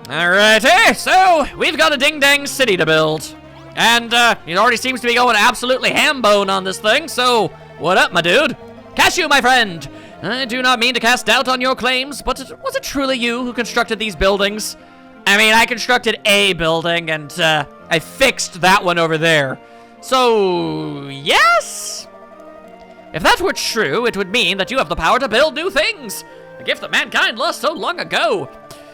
Alrighty, so we've got a ding-dang city to build. And it already seems to be going absolutely ham-bone on this thing, so what up, my dude? Cashew, my friend! I do not mean to cast doubt on your claims, but was it truly you who constructed these buildings? I mean, I constructed a building, and I fixed that one over there. So, yes? If that were true, it would mean that you have the power to build new things, a gift that mankind lost so long ago.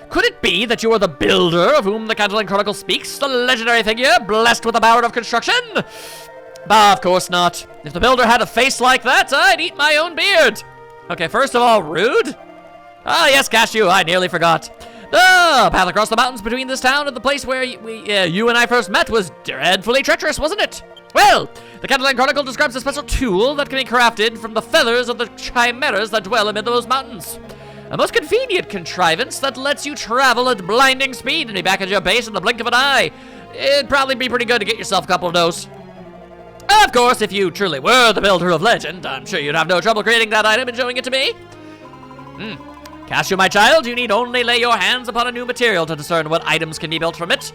Could it be that you are the builder of whom the Cantaloupe Chronicle speaks, the legendary figure blessed with the power of construction? Bah, of course not. If the builder had a face like that, I'd eat my own beard. Okay, first of all, rude? Ah, yes, Cashew, I nearly forgot. The path across the mountains between this town and the place where you and I first met was dreadfully treacherous, wasn't it? Well, the Cantaloupe Chronicle describes a special tool that can be crafted from the feathers of the chimeras that dwell amid those mountains. A most convenient contrivance that lets you travel at blinding speed and be back at your base in the blink of an eye. It'd probably be pretty good to get yourself a couple of those. Of course, if you truly were the builder of legend, I'm sure you'd have no trouble creating that item and showing it to me. Cashew, my child, you need only lay your hands upon a new material to discern what items can be built from it.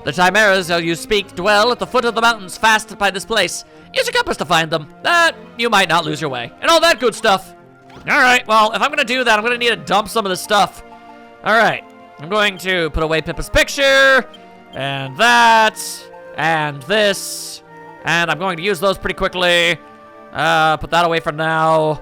The chimeras, as you speak, dwell at the foot of the mountains fast by this place. Use your compass to find them. That you might not lose your way. And all that good stuff. Alright, well, if I'm gonna do that, I'm gonna need to dump some of this stuff. Alright, I'm going to put away Pippa's picture, and that, and this, and I'm going to use those pretty quickly. Put that away for now.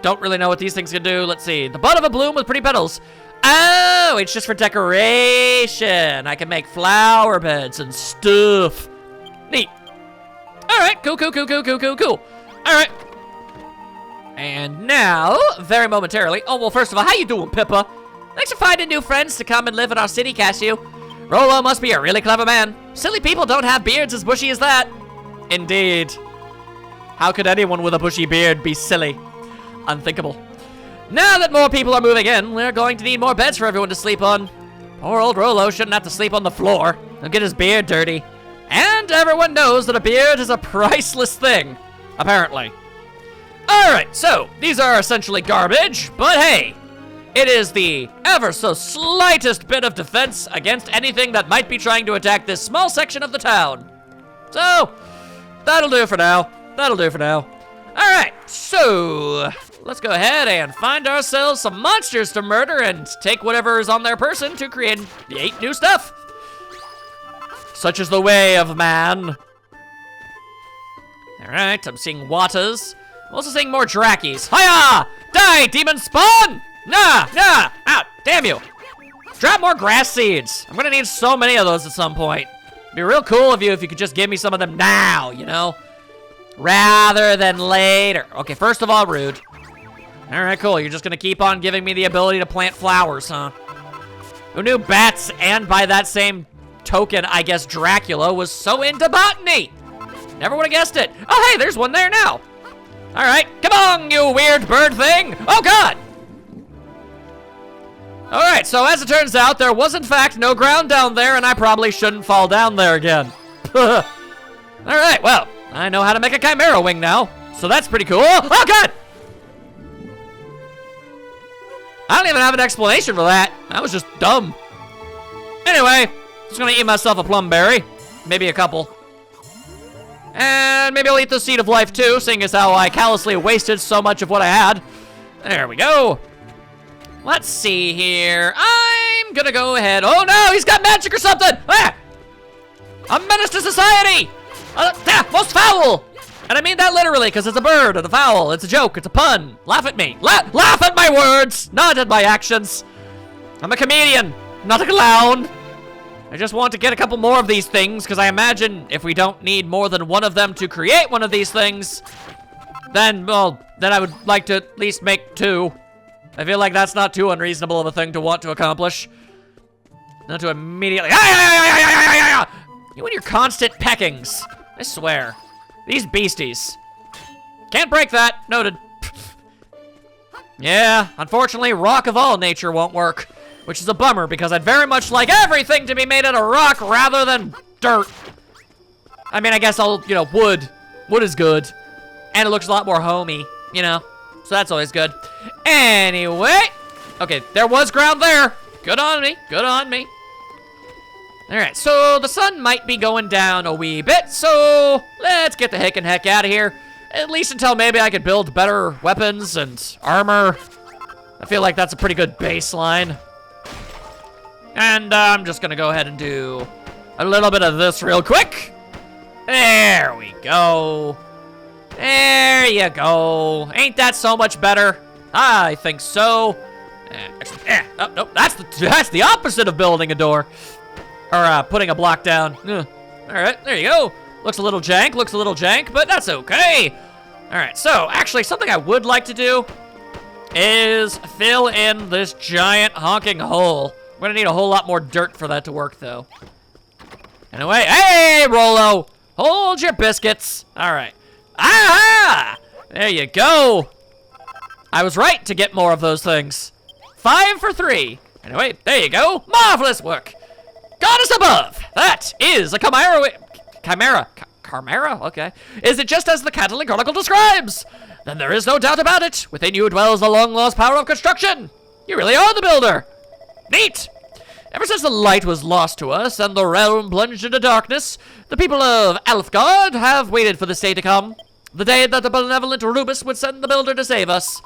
Don't really know what these things can do. Let's see. The bud of a bloom with pretty petals. Oh, it's just for decoration. I can make flower beds and stuff. Neat. Alright, cool. Alright. And now, very momentarily, oh, well, first of all, how you doing, Pippa? Thanks for finding new friends to come and live in our city, Cashew. Rolo must be a really clever man. Silly people don't have beards as bushy as that. Indeed. How could anyone with a bushy beard be silly? Unthinkable. Now that more people are moving in, we're going to need more beds for everyone to sleep on. Poor old Rolo shouldn't have to sleep on the floor. He'll get his beard dirty. And everyone knows that a beard is a priceless thing, apparently. Alright, so, these are essentially garbage, but hey, it is the ever so slightest bit of defense against anything that might be trying to attack this small section of the town. So, that'll do for now. Alright, so, let's go ahead and find ourselves some monsters to murder and take whatever is on their person to create 8 new stuff. Such is the way of man. Alright, I'm seeing Wattas. I'm also seeing more Drakkies. Hiya! Die, demon spawn! Nah! Ah, damn you! Drop more grass seeds. I'm gonna need so many of those at some point. It'd be real cool of you if you could just give me some of them now, you know? Rather than later. Okay, first of all, rude. Alright, cool. You're just gonna keep on giving me the ability to plant flowers, huh? Who knew bats, and by that same token, I guess Dracula, was so into botany? Never would have guessed it. Oh, hey, there's one there now. All right, come on, you weird bird thing. Oh, God. All right, so as it turns out, there was, in fact, no ground down there, and I probably shouldn't fall down there again. All right, well, I know how to make a chimera wing now, so that's pretty cool. Oh, God. I don't even have an explanation for that. That was just dumb. Anyway, just gonna eat myself a plum berry. Maybe a couple. And maybe I'll eat the seed of life too, seeing as how I callously wasted so much of what I had. There we go. Let's see here. I'm gonna go ahead. Oh no, he's got magic or something! Ah! A menace to society! Most foul! And I mean that literally, because it's a bird and a fowl. It's a joke, it's a pun. Laugh at me. Laugh at my words, not at my actions. I'm a comedian, not a clown. I just want to get a couple more of these things, because I imagine if we don't need more than one of them to create one of these things, then, well, then I would like to at least make 2. I feel like that's not too unreasonable of a thing to want to accomplish. Not to immediately... You and your constant peckings. I swear. These beasties. Can't break that. Noted. Yeah, unfortunately, rock of all nature won't work. Which is a bummer, because I'd very much like everything to be made out of rock rather than dirt. I mean, I guess wood. Wood is good. And it looks a lot more homey, you know? So that's always good. Anyway. Okay, there was ground there. Good on me. Good on me. All right, so the sun might be going down a wee bit, so let's get the heck out of here. At least until maybe I could build better weapons and armor. I feel like that's a pretty good baseline. And I'm just gonna go ahead and do a little bit of this real quick. There we go. There you go. Ain't that so much better? I think so. Oh, no, that's the opposite of building a door. Or putting a block down. All right, there you go. Looks a little jank, but that's okay. All right, so actually something I would like to do is fill in this giant honking hole. I'm gonna need a whole lot more dirt for that to work though. Anyway, hey, Rolo, hold your biscuits. All right. Ah, there you go. I was right to get more of those things. 5 for 3. Anyway, there you go. Marvelous work. Goddess above. That is a chimera. Chimera? Okay. Is it just as the Catalan Chronicle describes? Then there is no doubt about it. Within you dwells the long-lost power of construction. You really are the builder. Neat. Ever since the light was lost to us and the realm plunged into darkness, the people of Alfgard have waited for this day to come. The day that the benevolent Rubus would send the builder to save us.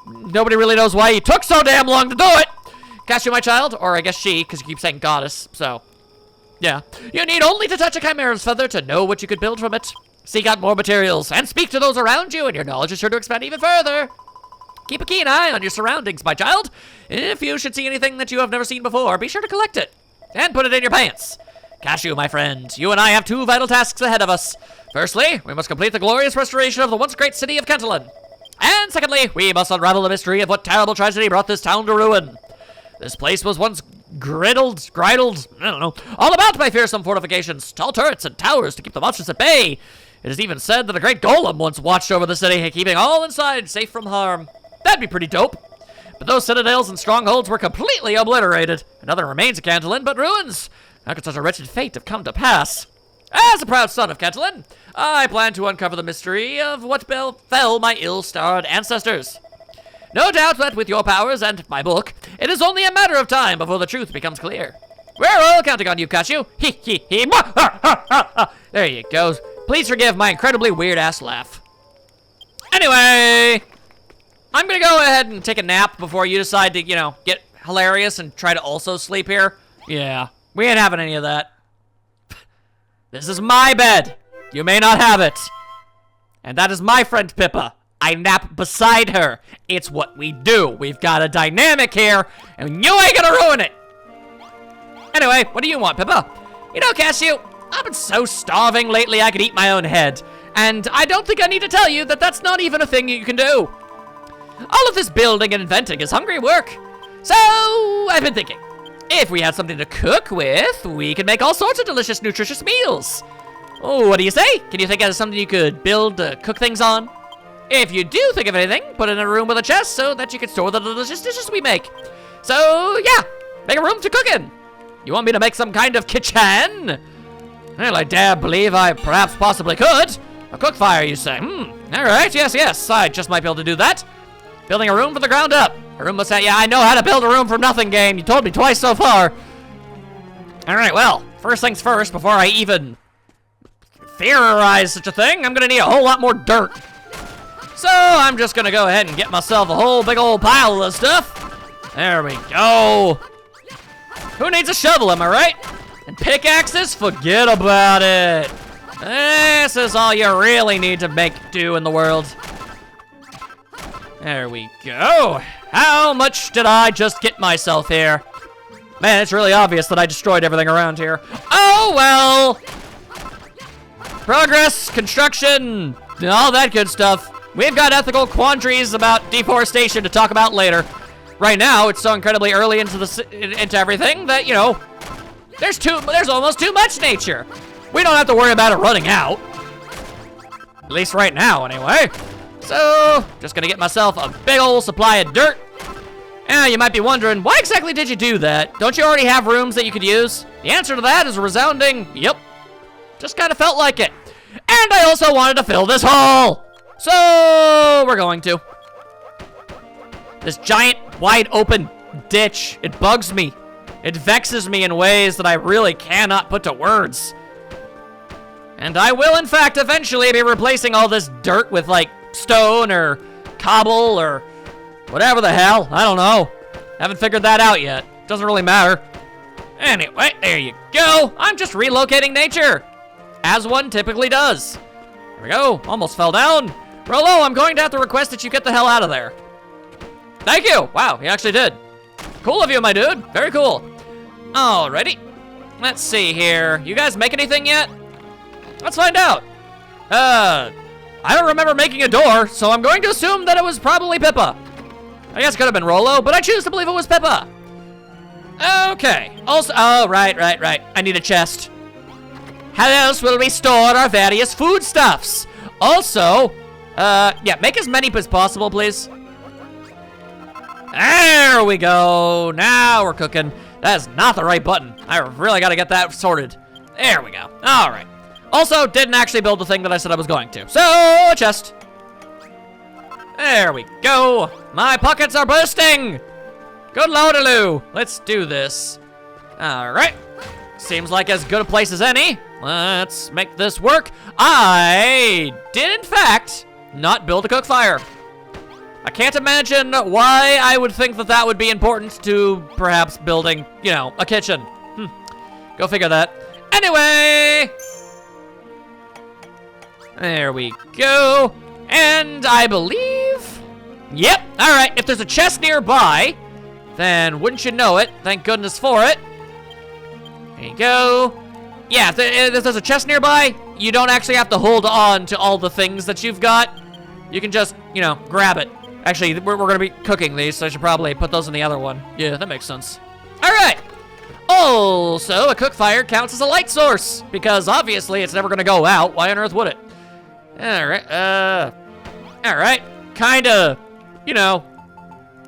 Nobody really knows why he took so damn long to do it. Cashew, my child, or I guess she, because you keep saying goddess, so. Yeah. You need only to touch a chimera's feather to know what you could build from it. Seek out more materials and speak to those around you, and your knowledge is sure to expand even further. Keep a keen eye on your surroundings, my child. If you should see anything that you have never seen before, be sure to collect it and put it in your pants. Cashew, my friend, you and I have 2 vital tasks ahead of us. Firstly, we must complete the glorious restoration of the once great city of Kentalin. And secondly, we must unravel the mystery of what terrible tragedy brought this town to ruin. This place was once gridled, I don't know, all about by fearsome fortifications, tall turrets, and towers to keep the monsters at bay. It is even said that a great golem once watched over the city, keeping all inside safe from harm. That'd be pretty dope. But those citadels and strongholds were completely obliterated. Nothing remains of Kentalin but ruins. How could such a wretched fate have come to pass? As a proud son of Kentalin, I plan to uncover the mystery of what befell my ill-starred ancestors. No doubt that with your powers and my book, it is only a matter of time before the truth becomes clear. We're all counting on you, Cashew. He, There you go. Please forgive my incredibly weird-ass laugh. Anyway, I'm gonna go ahead and take a nap before you decide to, get hilarious and try to also sleep here. Yeah, we ain't having any of that. This is my bed. You may not have it. And that is my friend Pippa. I nap beside her. It's what we do. We've got a dynamic here, and you ain't gonna ruin it. Anyway, what do you want, Pippa? Cashew, I've been so starving lately I could eat my own head. And I don't think I need to tell you that that's not even a thing you can do. All of this building and inventing is hungry work. So, I've been thinking, if we had something to cook with, we could make all sorts of delicious, nutritious meals. Oh, what do you say? Can you think of something you could build to cook things on? If you do think of anything, put it in a room with a chest so that you can store the delicious dishes we make. So, yeah, make a room to cook in. You want me to make some kind of kitchen? Well, I dare believe I perhaps possibly could. A cook fire, you say? All right, yes, I just might be able to do that. Building a room from the ground up. A room must have, yeah, I know how to build a room from nothing, game. You told me twice so far. All right, well, first things first, before I even theorize such a thing, I'm gonna need a whole lot more dirt. So I'm just gonna go ahead and get myself a whole big old pile of this stuff. There we go. Who needs a shovel, am I right? And pickaxes? Forget about it. This is all you really need to make do in the world. There we go. How much did I just get myself here? Man, it's really obvious that I destroyed everything around here. Oh, well. Progress, construction, all that good stuff. We've got ethical quandaries about deforestation to talk about later. Right now, it's so incredibly early into everything that, there's almost too much nature. We don't have to worry about it running out. At least right now, anyway. So, just gonna get myself a big old supply of dirt. You might be wondering, why exactly did you do that? Don't you already have rooms that you could use? The answer to that is a resounding, yep. Just kind of felt like it. And I also wanted to fill this hole. So, we're going to. This giant, wide open ditch, it bugs me. It vexes me in ways that I really cannot put to words. And I will, in fact, eventually be replacing all this dirt with, like, stone or cobble or whatever the hell. I don't know. Haven't figured that out yet. Doesn't really matter. Anyway, there you go. I'm just relocating nature, as one typically does. There we go. Almost fell down. Rolo, I'm going to have to request that you get the hell out of there. Thank you. Wow, he actually did. Cool of you, my dude. Very cool. Alrighty. Let's see here. You guys make anything yet? Let's find out. I don't remember making a door, so I'm going to assume that it was probably Pippa. I guess it could have been Rolo, but I choose to believe it was Pippa. Okay. Also, oh, right. I need a chest. How else will we store our various foodstuffs? Also, yeah, make as many as possible, please. There we go. Now we're cooking. That is not the right button. I really got to get that sorted. There we go. All right. Also, didn't actually build the thing that I said I was going to. So, a chest. There we go. My pockets are bursting. Good lordaloo. Let's do this. All right. Seems like as good a place as any. Let's make this work. I did, in fact, not build a cook fire. I can't imagine why I would think that that would be important to perhaps building, you know, a kitchen. Go figure that. Anyway. There we go. And I believe, yep, all right, if there's a chest nearby, then wouldn't you know it, thank goodness for it. There you go. Yeah, if there's a chest nearby, you don't actually have to hold on to all the things that you've got. You can just, you know, grab it. Actually, we're gonna be cooking these, so I should probably put those in the other one. Yeah, that makes sense. All right. Also, a cook fire counts as a light source, because obviously it's never gonna go out. Why on earth would it? All right, kinda, you know,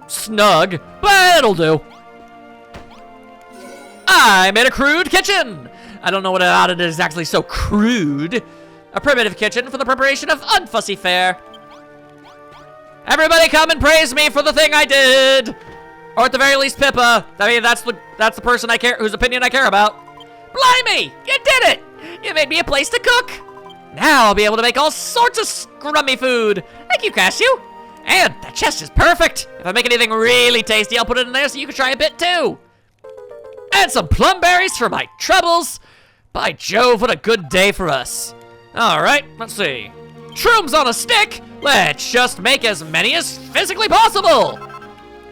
snug, but it'll do. I made a crude kitchen. I don't know what about it is actually so crude. A primitive kitchen for the preparation of unfussy fare. Everybody come and praise me for the thing I did. Or at the very least, Pippa. I mean, that's the person I care, whose opinion I care about. Blimey, you did it. You made me a place to cook. Now I'll be able to make all sorts of scrummy food. Thank you, Cashew. And that chest is perfect. If I make anything really tasty, I'll put it in there so you can try a bit too. And some plum berries for my troubles. By Jove, what a good day for us. All right, let's see. Shrooms on a stick. Let's just make as many as physically possible.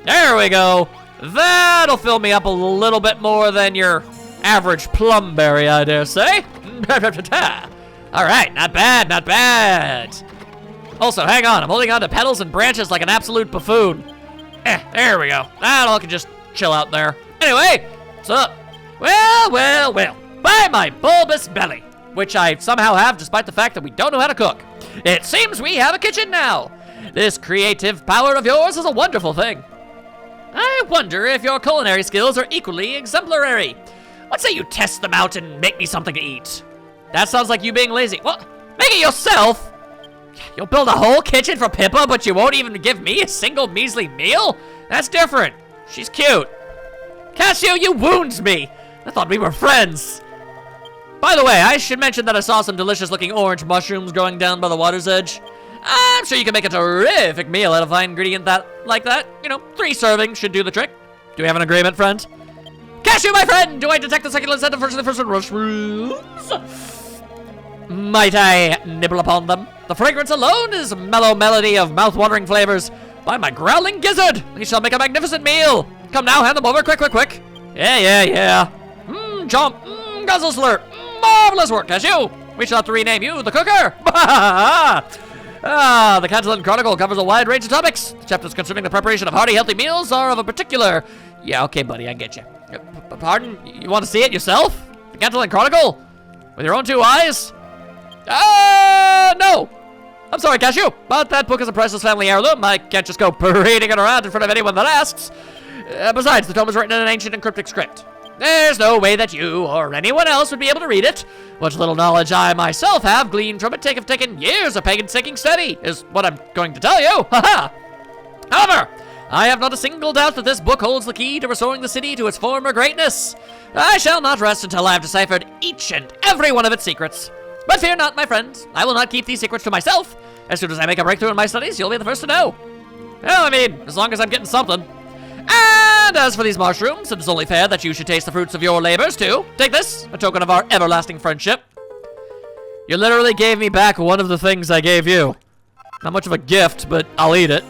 There we go. That'll fill me up a little bit more than your average plum berry, I dare say. All right, not bad, not bad. Also, hang on, I'm holding on to petals and branches like an absolute buffoon. There we go. That all can just chill out there. Anyway, what's up? Well, by my bulbous belly, which I somehow have despite the fact that we don't know how to cook. It seems we have a kitchen now. This creative power of yours is a wonderful thing. I wonder if your culinary skills are equally exemplary. Let's say you test them out and make me something to eat. That sounds like you being lazy. What? Make it yourself? You'll build a whole kitchen for Pippa, but you won't even give me a single measly meal? That's different. She's cute. Cashew, you wound me. I thought we were friends. By the way, I should mention that I saw some delicious-looking orange mushrooms growing down by the water's edge. I'm sure you can make a terrific meal out of fine ingredient like that. You know, 3 servings should do the trick. Do we have an agreement, friend? Cashew, my friend! Do I detect the succulent scent of first mushrooms? Might I nibble upon them? The fragrance alone is a mellow melody of mouth-watering flavors. By my growling gizzard, we shall make a magnificent meal. Come now, hand them over, quick. Yeah. Chomp, guzzle slurp. Marvelous work, Cashew. We shall have to rename you the cooker. The Catalan Chronicle covers a wide range of topics. The chapters concerning the preparation of hearty, healthy meals are of a particular... Yeah, okay, buddy, I get you. Pardon? You want to see it yourself? The Catalan Chronicle? With your own 2 eyes? No! I'm sorry, Cashew, but that book is a priceless family heirloom. I can't just go parading it around in front of anyone that asks. Besides, the tome is written in an ancient and cryptic script. There's no way that you or anyone else would be able to read it. What little knowledge I myself have gleaned from it have taken years of painstaking study, is what I'm going to tell you. However, I have not a single doubt that this book holds the key to restoring the city to its former greatness. I shall not rest until I have deciphered each and every one of its secrets. But fear not, my friends. I will not keep these secrets to myself. As soon as I make a breakthrough in my studies, you'll be the first to know. Well, I mean, as long as I'm getting something. And as for these mushrooms, it is only fair that you should taste the fruits of your labors, too. Take this, a token of our everlasting friendship. You literally gave me back one of the things I gave you. Not much of a gift, but I'll eat it.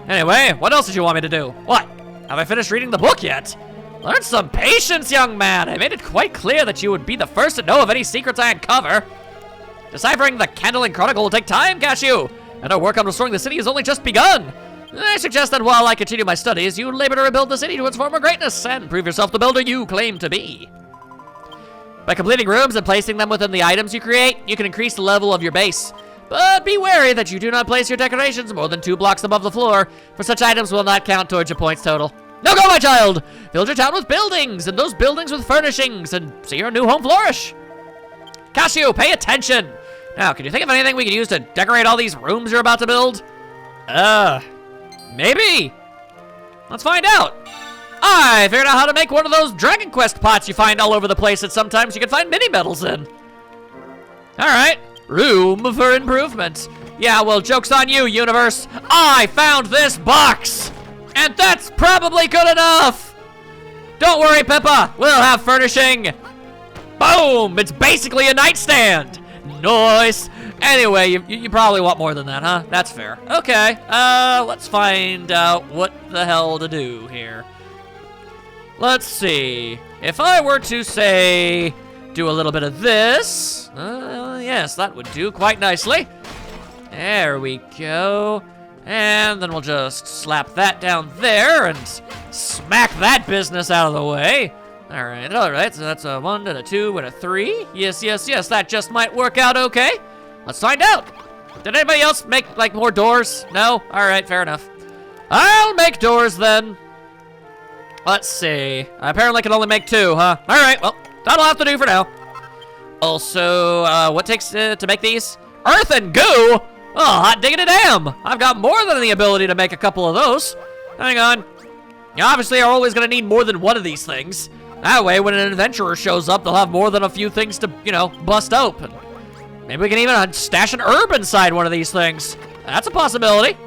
Anyway, what else did you want me to do? What? Have I finished reading the book yet? Learn some patience, young man. I made it quite clear that you would be the first to know of any secrets I uncover. Deciphering the Candling Chronicle will take time, Cashew, and our work on restoring the city has only just begun. I suggest that while I continue my studies, you labor to rebuild the city to its former greatness and prove yourself the builder you claim to be. By completing rooms and placing them within the items you create, you can increase the level of your base. But be wary that you do not place your decorations more than 2 blocks above the floor, for such items will not count towards your points total. Now go, my child! Build your town with buildings, and those buildings with furnishings, and see your new home flourish. Cashew, pay attention! Now, can you think of anything we could use to decorate all these rooms you're about to build? Maybe. Let's find out. I figured out how to make one of those Dragon Quest pots you find all over the place that sometimes you can find mini medals in. All right. Room for improvement. Yeah, well, joke's on you, universe. I found this box! And that's probably good enough! Don't worry, Pippa. We'll have furnishing. Boom! It's basically a nightstand. Nice. Anyway, you probably want more than that, huh? That's fair. Okay, let's find out what the hell to do here. Let's see. If I were to, say, do a little bit of this. Yes, that would do quite nicely. There we go. And then we'll just slap that down there and smack that business out of the way. All right, so that's a 1 and a 2 and a 3. Yes, that just might work out okay. Let's find out. Did anybody else make, like, more doors? No? All right, fair enough. I'll make doors then. Let's see. I apparently can only make 2, huh? All right, well, that'll have to do for now. Also, what takes to make these? Earth and goo? Oh, hot diggity damn. I've got more than the ability to make a couple of those. Hang on. You obviously are always going to need more than one of these things. That way, when an adventurer shows up, they'll have more than a few things to, bust open. Maybe we can even stash an herb inside one of these things. That's a possibility.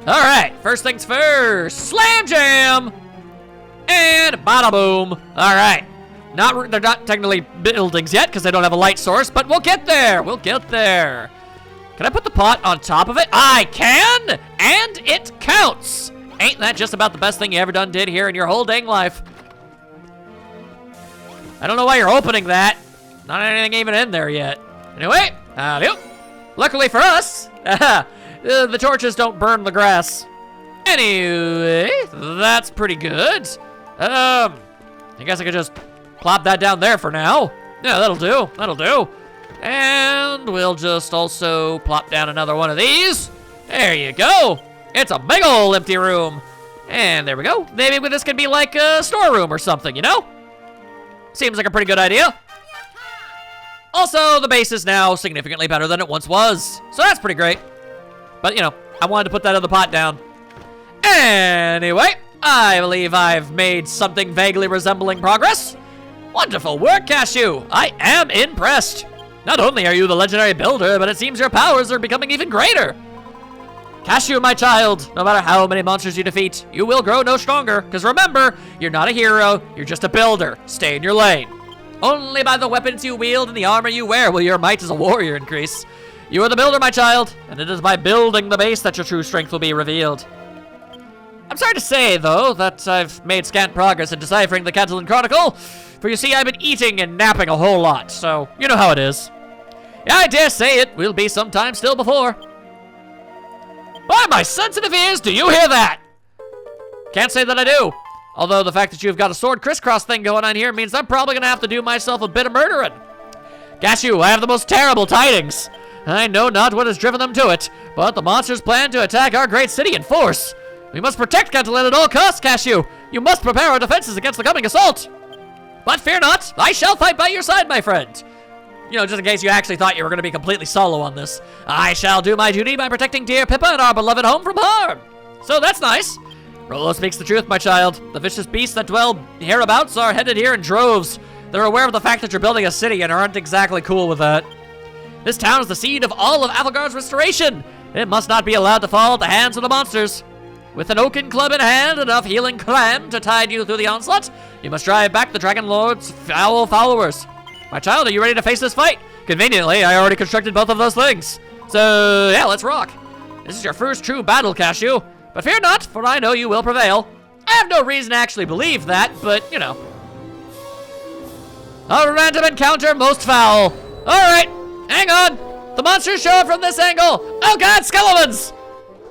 All right, first things first. Slam jam! And bada boom. All right. They're not technically buildings yet because they don't have a light source, but we'll get there. We'll get there. Can I put the pot on top of it? I can, and it counts. Ain't that just about the best thing you ever did here in your whole dang life? I don't know why you're opening that. Not anything even in there yet. Anyway, luckily for us, the torches don't burn the grass. Anyway, that's pretty good. I guess I could just plop that down there for now. Yeah, that'll do. That'll do. And we'll just also plop down another one of these. There you go. It's a big old empty room. And there we go. Maybe this could be like a storeroom or something, Seems like a pretty good idea. Also, the base is now significantly better than it once was. So that's pretty great. But, I wanted to put that other pot down. Anyway, I believe I've made something vaguely resembling progress. Wonderful work, Cashew. I am impressed. Not only are you the legendary builder, but it seems your powers are becoming even greater. Cashew, my child, no matter how many monsters you defeat, you will grow no stronger. Because remember, you're not a hero, you're just a builder. Stay in your lane. Only by the weapons you wield and the armor you wear will your might as a warrior increase. You are the builder, my child, and it is by building the base that your true strength will be revealed. I'm sorry to say, though, that I've made scant progress in deciphering the Candling Chronicle, for you see I've been eating and napping a whole lot, so you know how it is. Yeah, I dare say it will be some time still before. By my sensitive ears, do you hear that? Can't say that I do. Although the fact that you've got a sword crisscross thing going on here means I'm probably gonna have to do myself a bit of murdering. Cashew, I have the most terrible tidings. I know not what has driven them to it, but the monsters plan to attack our great city in force. We must protect Cantaloupe at all costs, Cashew. You must prepare our defenses against the coming assault. But fear not, I shall fight by your side, my friend. Just in case you actually thought you were going to be completely solo on this. I shall do my duty by protecting dear Pippa and our beloved home from harm. So that's nice. Rolo speaks the truth, my child. The vicious beasts that dwell hereabouts are headed here in droves. They're aware of the fact that you're building a city and aren't exactly cool with that. This town is the seed of all of Aphelgard's restoration. It must not be allowed to fall at the hands of the monsters. With an oaken club in hand, enough healing clam to tide you through the onslaught, you must drive back the Dragon Lord's foul followers. My child, are you ready to face this fight? Conveniently, I already constructed both of those things. So, yeah, let's rock. This is your first true battle, Cashew. But fear not, for I know you will prevail. I have no reason to actually believe that, but, you know. A random encounter most foul. Alright, hang on. The monsters show up from this angle. Oh god, skeletons!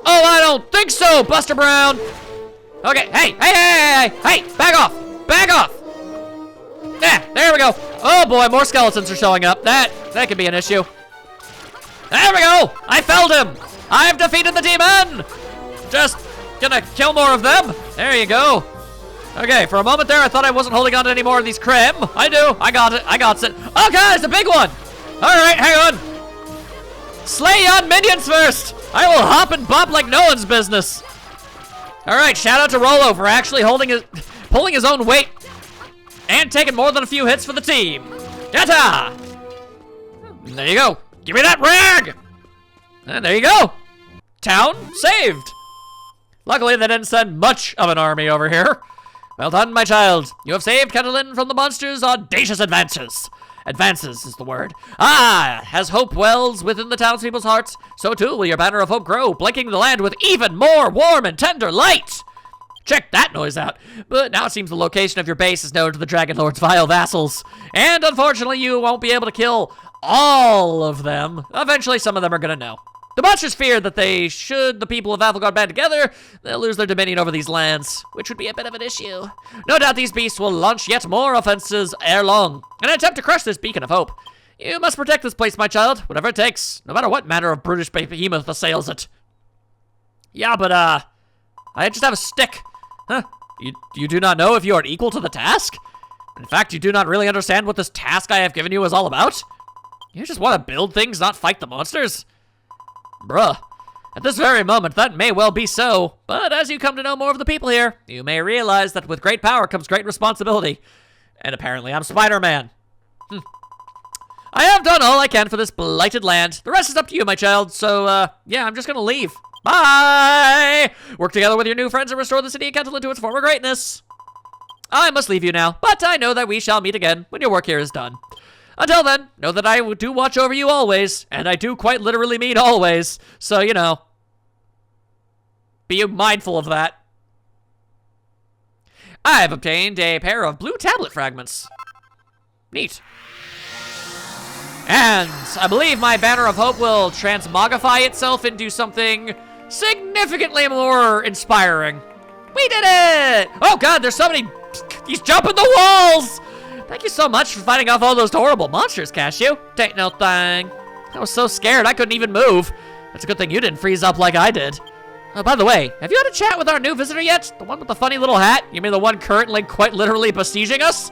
Oh, I don't think so, Buster Brown. Okay, hey, back off. Back off. Yeah, there we go. Oh boy, more skeletons are showing up. That could be an issue. There we go. I felled him. I've defeated the demon. Just gonna kill more of them. There you go. Okay, for a moment there, I thought I wasn't holding on to any more of these creme. I do. I got it. Oh god, it's a big one. All right, hang on. Slay yon minions first. I will hop and bop like no one's business. All right, shout out to Rolo for actually pulling his own weight and taking more than a few hits for the team. Yatta! There you go. Give me that rag. And there you go. Town saved. Luckily, they didn't send much of an army over here. Well done, my child. You have saved Kettlein from the monster's audacious advances. Advances is the word. As hope wells within the townspeople's hearts, so too will your banner of hope grow, blanking the land with even more warm and tender light. Check that noise out. But now it seems the location of your base is known to the Dragon Lord's vile vassals. And unfortunately, you won't be able to kill all of them. Eventually, some of them are gonna know. The monsters fear that the people of Aphelgard band together, they'll lose their dominion over these lands, which would be a bit of an issue. No doubt these beasts will launch yet more offenses ere long, in an attempt to crush this beacon of hope. You must protect this place, my child, whatever it takes, no matter what manner of brutish behemoth assails it. Yeah, but, I just have a stick. Huh? You do not know if you are equal to the task? In fact, you do not really understand what this task I have given you is all about? You just want to build things, not fight the monsters? Bruh. At this very moment, that may well be so, but as you come to know more of the people here, you may realize that with great power comes great responsibility. And apparently I'm Spider-Man. I have done all I can for this blighted land. The rest is up to you, my child, so, yeah, I'm just gonna leave. Bye! Work together with your new friends and restore the city of Kettlein to its former greatness. I must leave you now, but I know that we shall meet again when your work here is done. Until then, know that I do watch over you always, and I do quite literally mean always, so, you know, be mindful of that. I've obtained a pair of blue tablet fragments. Neat. And I believe my banner of hope will transmogrify itself into something significantly more inspiring. We did it! Oh god, there's somebody, he's jumping the walls! Thank you so much for fighting off all those horrible monsters, Cashew. Tain't no thing. I was so scared I couldn't even move. It's a good thing you didn't freeze up like I did. Oh, by the way, have you had a chat with our new visitor yet? The one with the funny little hat? You mean the one currently quite literally besieging us?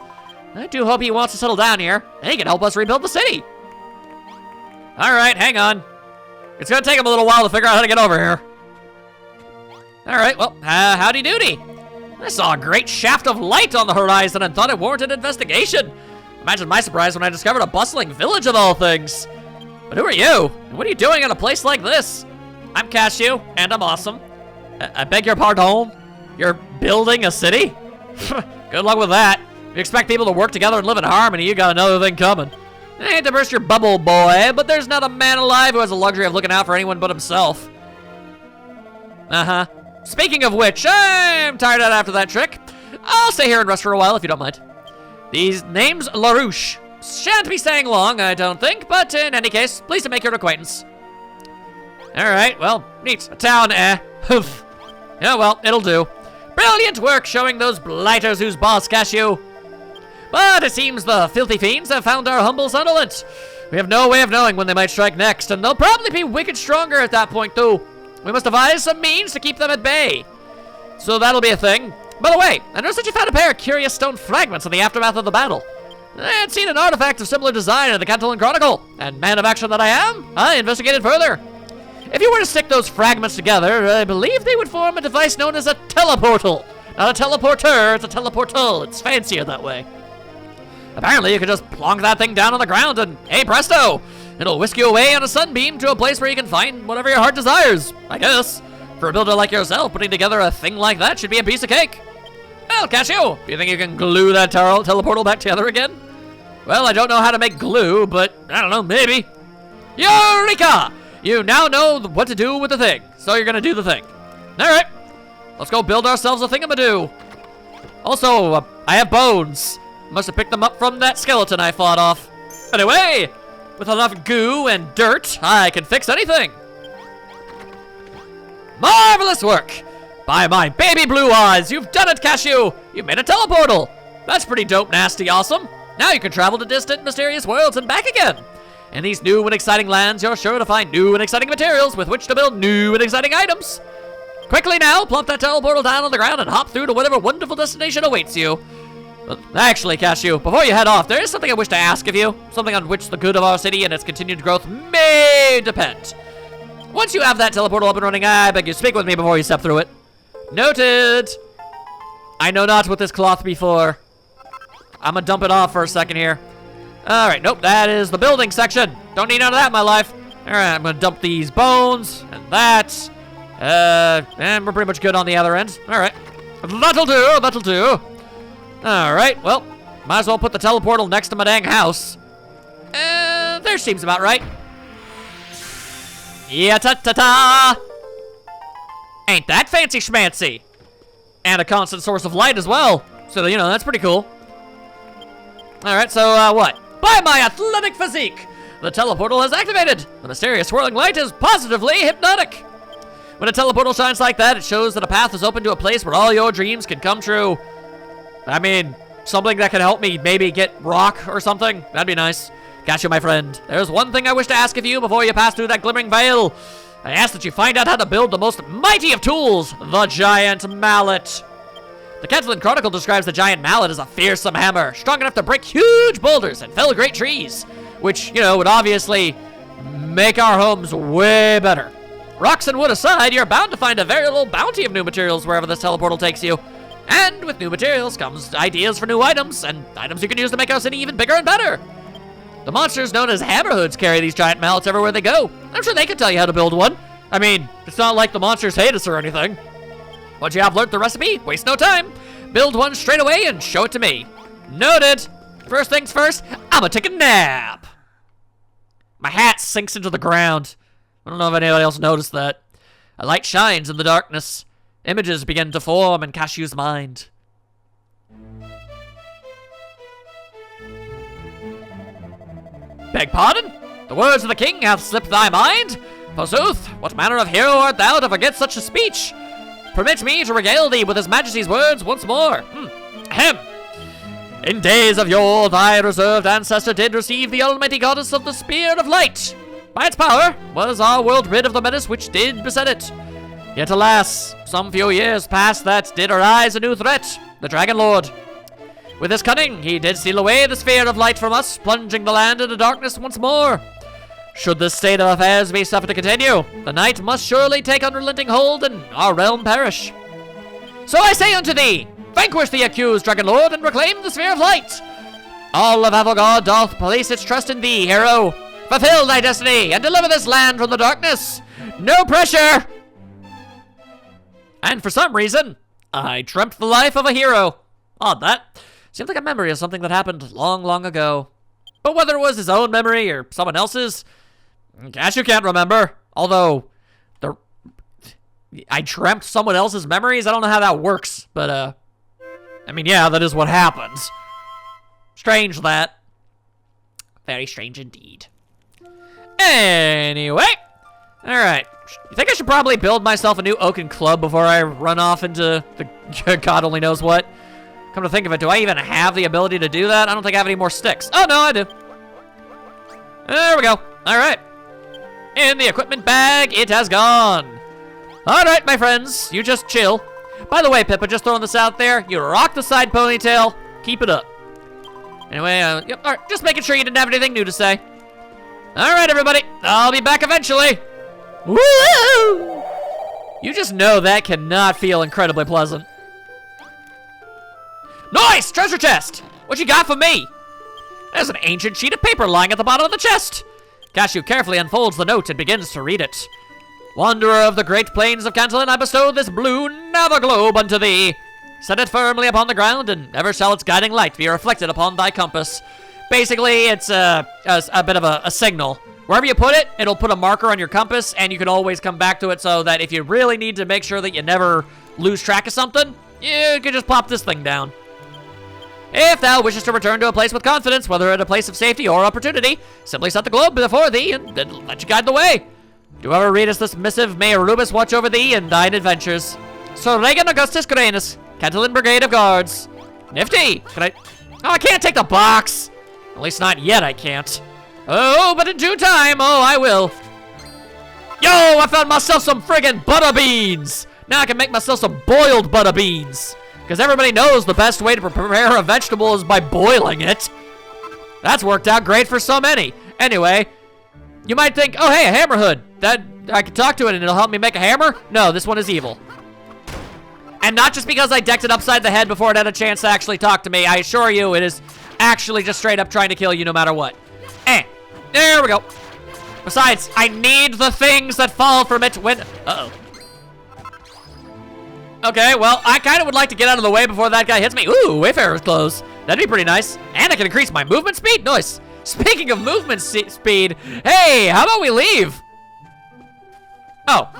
I do hope he wants to settle down here, and he can help us rebuild the city. All right, hang on. It's gonna take him a little while to figure out how to get over here. All right, well, howdy doody. I saw a great shaft of light on the horizon and thought it warranted investigation. Imagine my surprise when I discovered a bustling village of all things. But who are you? And what are you doing in a place like this? I'm Cashew, and I'm awesome. I beg your pardon? You're building a city? Good luck with that. If you expect people to work together and live in harmony, you got another thing coming. I hate to burst your bubble, boy, but there's not a man alive who has the luxury of looking out for anyone but himself. Uh-huh. Speaking of which, I'm tired out after that trick. I'll stay here and rest for a while if you don't mind. These name's LaRouche. Shan't be staying long, I don't think, but in any case, pleased to make your acquaintance. Alright, well, neat. A town, Yeah, well, it'll do. Brilliant work showing those blighters who's boss, Cashew. But it seems the filthy fiends have found our humble settlement. We have no way of knowing when they might strike next, and they'll probably be wicked stronger at that point, too. We must devise some means to keep them at bay. So that'll be a thing. By the way, I noticed that you found a pair of curious stone fragments in the aftermath of the battle. I had seen an artifact of similar design in the Kettlein Chronicle, and man of action that I am, I investigated further. If you were to stick those fragments together, I believe they would form a device known as a teleportal. Not a teleporter, it's a teleportal. It's fancier that way. Apparently, you could just plonk that thing down on the ground and, hey presto, it'll whisk you away on a sunbeam to a place where you can find whatever your heart desires, I guess. For a builder like yourself, putting together a thing like that should be a piece of cake. Well, Cashew, do you think you can glue that teleportal back together again? Well, I don't know how to make glue, but I don't know, maybe. Eureka! You now know what to do with the thing, so you're gonna do the thing. All right, let's go build ourselves a thingamadoo. Also, I have bones. Must have picked them up from that skeleton I fought off. Anyway, with enough goo and dirt, I can fix anything. Marvelous work! By my baby blue eyes, you've done it, Cashew! You've made a teleportal! That's pretty dope, nasty, awesome. Now you can travel to distant, mysterious worlds and back again. In these new and exciting lands, you're sure to find new and exciting materials with which to build new and exciting items. Quickly now, plump that teleportal down on the ground and hop through to whatever wonderful destination awaits you. Actually, Cashew, before you head off, there is something I wish to ask of you. Something on which the good of our city and its continued growth may depend. Once you have that teleportal up and running, I beg you speak with me before you step through it. Noted. I know not what this cloth be for. I'm gonna dump it off for a second here. All right, nope, that is the building section. Don't need none of that in my life. All right, I'm gonna dump these bones and that. And we're pretty much good on the other end. All right, that'll do, that'll do. All right, well, might as well put the teleportal next to my dang house. There seems about right. Yeah, ta-ta-ta! Ain't that fancy schmancy? And a constant source of light as well. So, you know, that's pretty cool. Alright, so, what? By my athletic physique, the teleportal has activated. The mysterious swirling light is positively hypnotic. When a teleportal shines like that, it shows that a path is open to a place where all your dreams can come true. I mean, something that could help me maybe get rock or something. That'd be nice. Gotcha, my friend. There's one thing I wish to ask of you before you pass through that glimmering veil. I ask that you find out how to build the most mighty of tools, the Giant Mallet. The Catalan Chronicle describes the Giant Mallet as a fearsome hammer, strong enough to break huge boulders and fell great trees, which, you know, would obviously make our homes way better. Rocks and wood aside, you're bound to find a veritable bounty of new materials wherever this teleportal takes you. And with new materials comes ideas for new items, and items you can use to make our city even bigger and better. The monsters known as hammerhoods carry these giant mallets everywhere they go. I'm sure they could tell you how to build one. I mean, it's not like the monsters hate us or anything. Once you have learned the recipe, waste no time. Build one straight away and show it to me. Noted. First things first, I'ma take a nap. My hat sinks into the ground. I don't know if anybody else noticed that. A light shines in the darkness. Images begin to form in Cashew's mind. Beg pardon? The words of the king have slipped thy mind? Forsooth, what manner of hero art thou to forget such a speech? Permit me to regale thee with his majesty's words once more. Ahem. In days of yore, thy reserved ancestor did receive the almighty goddess of the spear of light. By its power was our world rid of the menace which did beset it. Yet alas, some few years past that did arise a new threat, the Dragon Lord. With his cunning, he did steal away the sphere of light from us, plunging the land into darkness once more. Should this state of affairs be suffered to continue, the night must surely take unrelenting hold and our realm perish. So I say unto thee, vanquish the accused Dragon Lord and reclaim the sphere of light. All of Avalgard doth place its trust in thee, hero. Fulfill thy destiny and deliver this land from the darkness. No pressure. And for some reason, I dreamt the life of a hero. Odd that. Seems like a memory of something that happened long, long ago. But whether it was his own memory or someone else's, Cashew can't remember. Although, I dreamt someone else's memories? I don't know how that works. But, I mean, yeah, that is what happens. Strange that. Very strange indeed. Anyway. Alright. You think I should probably build myself a new oaken club before I run off into the God only knows what? Come to think of it, do I even have the ability to do that? I don't think I have any more sticks. Oh, no, I do. There we go. All right. In the equipment bag, it has gone. All right, my friends, you just chill. By the way, Pippa, just throwing this out there. You rock the side ponytail. Keep it up. Anyway, yep, all right, just making sure you didn't have anything new to say. All right, everybody. I'll be back eventually. Woo! You just know that cannot feel incredibly pleasant. Nice! Treasure chest! What you got for me? There's an ancient sheet of paper lying at the bottom of the chest. Cashew carefully unfolds the note and begins to read it. Wanderer of the great plains of Cantilin, I bestow this blue nether globe unto thee. Set it firmly upon the ground, and ever shall its guiding light be reflected upon thy compass. Basically, it's a bit of a signal. Wherever you put it, it'll put a marker on your compass, and you can always come back to it so that if you really need to make sure that you never lose track of something, you can just plop this thing down. If thou wishes to return to a place with confidence, whether at a place of safety or opportunity, simply set the globe before thee and then let you guide the way. Do whoever readest this missive, may Arubis watch over thee and thine adventures. Sir Regan Augustus Granus, Cantilin Brigade of Guards. Nifty! Can I... Oh, I can't take the box! At least not yet, I can't. Oh, but in due time, oh, I will. Yo, I found myself some friggin' butter beans! Now I can make myself some boiled butter beans. Because everybody knows the best way to prepare a vegetable is by boiling it. That's worked out great for so many. Anyway, you might think, oh, hey, a hammer hood. That I can talk to it and it'll help me make a hammer? No, this one is evil. And not just because I decked it upside the head before it had a chance to actually talk to me. I assure you, it is actually just straight up trying to kill you no matter what. There we go. Besides, I need the things that fall from it when... Uh-oh. Okay, well, I kind of would like to get out of the way before that guy hits me. Ooh, Wayfarer's clothes. That'd be pretty nice. And I can increase my movement speed? Nice. Speaking of movement speed, hey, how about we leave? Oh,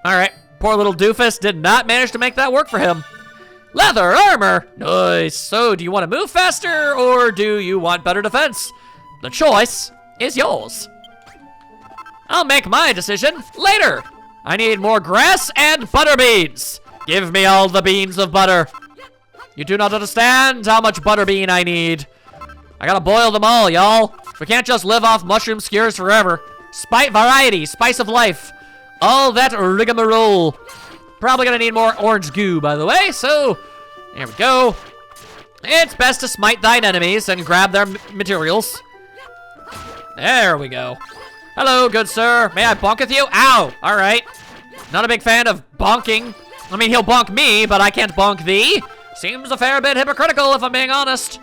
all right. Poor little doofus did not manage to make that work for him. Leather armor. Nice. So, do you want to move faster or do you want better defense? The choice is yours. I'll make my decision later. I need more grass and butter beans. Give me all the beans of butter. You do not understand how much butter bean I need. I gotta boil them all, y'all. We can't just live off mushroom skewers forever. Variety, spice of life. All that rigmarole. Probably gonna need more orange goo, by the way, so there we go. It's best to smite thine enemies and grab their materials. There we go. Hello, good sir. May I bonk with you? Ow! All right. Not a big fan of bonking. I mean, he'll bonk me, but I can't bonk thee. Seems a fair bit hypocritical, if I'm being honest.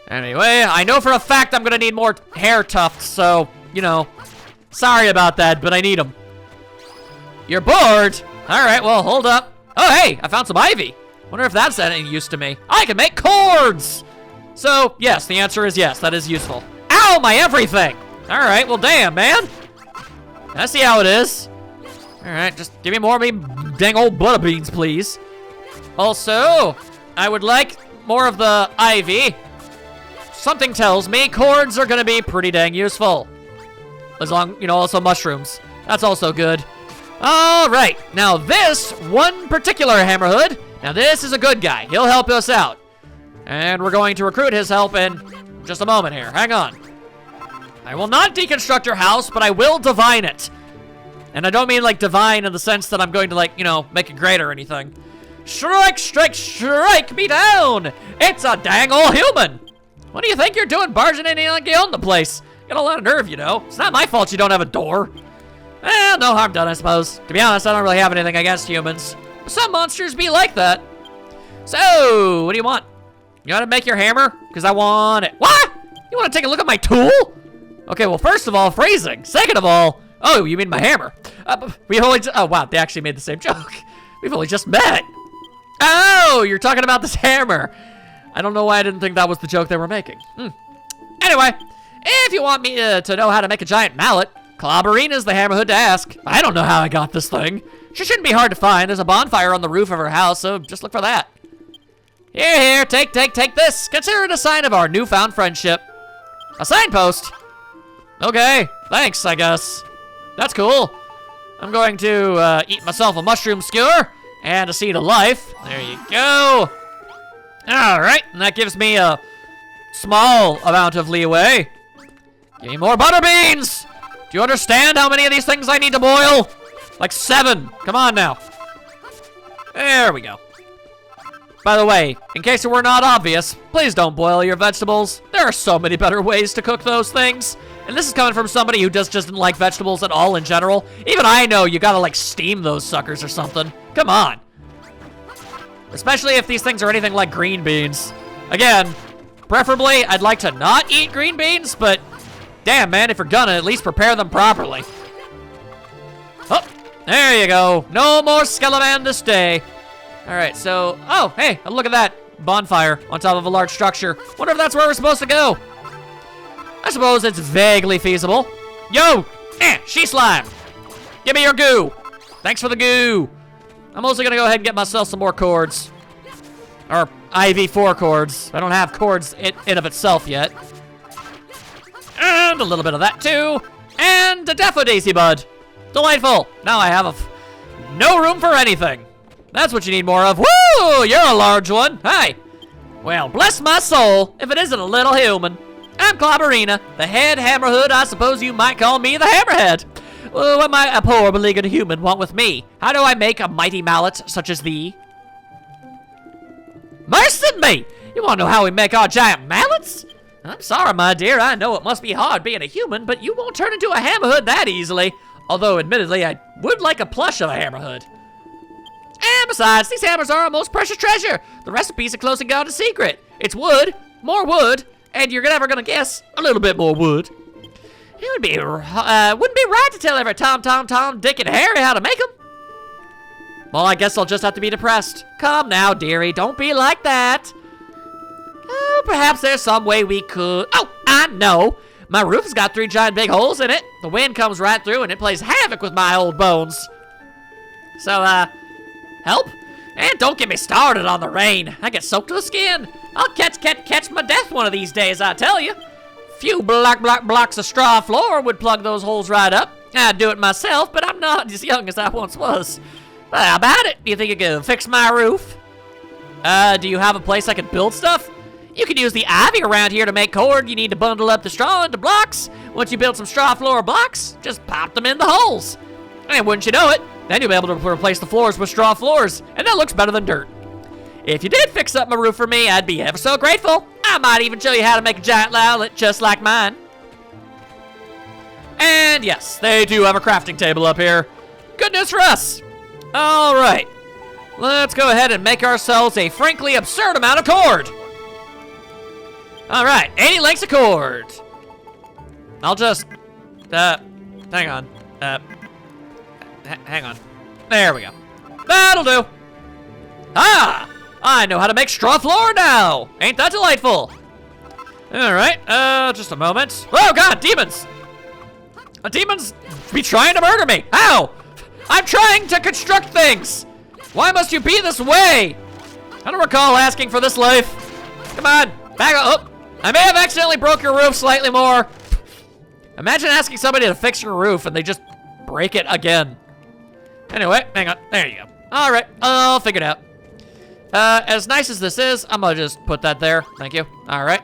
Anyway, I know for a fact I'm gonna need more hair tufts, so, you know, sorry about that, but I need them. You're bored? All right, well, hold up. Oh, hey, I found some ivy. Wonder if that's any use to me. I can make cords! So, yes, the answer is yes, that is useful. Ow, my everything! All right, well, damn, man. I see how it is. All right, just give me more of me dang old butter beans, please. Also, I would like more of the ivy. Something tells me cords are gonna be pretty dang useful. As long, you know, also mushrooms. That's also good. All right, now this one particular hammerhood, now this is a good guy. He'll help us out. And we're going to recruit his help in just a moment here. Hang on. I will not deconstruct your house, but I will divine it. And I don't mean like divine in the sense that I'm going to like, you know, make it great or anything. Strike, strike, strike me down! It's a dang old human! What do you think you're doing barging in like you own the place? Got a lot of nerve, you know. It's not my fault you don't have a door. Well, no harm done, I suppose. To be honest, I don't really have anything against humans. But some monsters be like that. So, what do you want? You want to make your hammer? Because I want it. What? You want to take a look at my tool? Okay, well, first of all, phrasing. Second of all, oh, you mean my hammer? We only oh, wow, they actually made the same joke. We've only just met. Oh, you're talking about this hammer. I don't know why I didn't think that was the joke they were making. Anyway, if you want me to know how to make a giant mallet, Clobberina's the hammerhood to ask. I don't know how I got this thing. She shouldn't be hard to find. There's a bonfire on the roof of her house, so just look for that. Here, take this. Consider it a sign of our newfound friendship. A signpost? Okay, thanks, I guess. That's cool. I'm going to eat myself a mushroom skewer and a seed of life. There you go. All right, and that gives me a small amount of leeway. Give me more butter beans. Do you understand how many of these things I need to boil? Like 7. Come on now. There we go. By the way, in case it were not obvious, please don't boil your vegetables. There are so many better ways to cook those things. And this is coming from somebody who just doesn't like vegetables at all in general. Even I know you gotta like steam those suckers or something. Come on. Especially if these things are anything like green beans. Again, preferably I'd like to not eat green beans, but damn man, if you're gonna, at least prepare them properly. Oh, there you go. No more skeleton this day. All right, so, oh, hey, look at that bonfire on top of a large structure. Wonder if that's where we're supposed to go. I suppose it's vaguely feasible. Yo, she slime. Give me your goo. Thanks for the goo. I'm also gonna go ahead and get myself some more cords. Or IV4 cords. I don't have cords in of itself yet. And a little bit of that too. And a Daffo Daisy bud. Delightful. Now I have no room for anything. That's what you need more of. Woo! You're a large one. Hi. Well, bless my soul, if it isn't a little human. I'm Clobberina, the head hammerhood. I suppose you might call me the hammerhead. Well, what might a poor, beleaguered human want with me? How do I make a mighty mallet such as thee? Mercy me! You want to know how we make our giant mallets? I'm sorry, my dear. I know it must be hard being a human, but you won't turn into a hammerhood that easily. Although, admittedly, I would like a plush of a hammerhood. And besides, these hammers are our most precious treasure. The recipe's a close and guarded secret. It's wood, more wood, and you're never gonna guess a little bit more wood. It wouldn't be right to tell every Tom, Dick, and Harry how to make them. Well, I guess I'll just have to be depressed. Come now, dearie, don't be like that. Perhaps there's some way we could. Oh, I know. My roof has got 3 giant big holes in it. The wind comes right through and it plays havoc with my old bones. So, help? And don't get me started on the rain. I get soaked to the skin. I'll catch my death one of these days, I tell you. Few blocks of straw floor would plug those holes right up. I'd do it myself, but I'm not as young as I once was. But how about it? Do you think you can fix my roof? Do you have a place I can build stuff? You can use the ivy around here to make cord. You need to bundle up the straw into blocks. Once you build some straw floor blocks, just pop them in the holes. And wouldn't you know it, then you'll be able to replace the floors with straw floors, and that looks better than dirt. If you did fix up my roof for me, I'd be ever so grateful. I might even show you how to make a giant mallet just like mine. And yes, they do have a crafting table up here. Good news for us. All right, let's go ahead and make ourselves a frankly absurd amount of cord. All right, 80 lengths of cord. I'll just, hang on. Hang on. There we go. That'll do. Ah, I know how to make straw floor now. Ain't that delightful? All right, just a moment. Oh God, demons. Demons be trying to murder me. How? I'm trying to construct things. Why must you be this way? I don't recall asking for this life. Come on, back up. Oh, I may have accidentally broke your roof slightly more. Imagine asking somebody to fix your roof and they just break it again. Anyway, hang on. There you go. All right, I'll figure it out. As nice as this is, I'm gonna just put that there. Thank you. All right.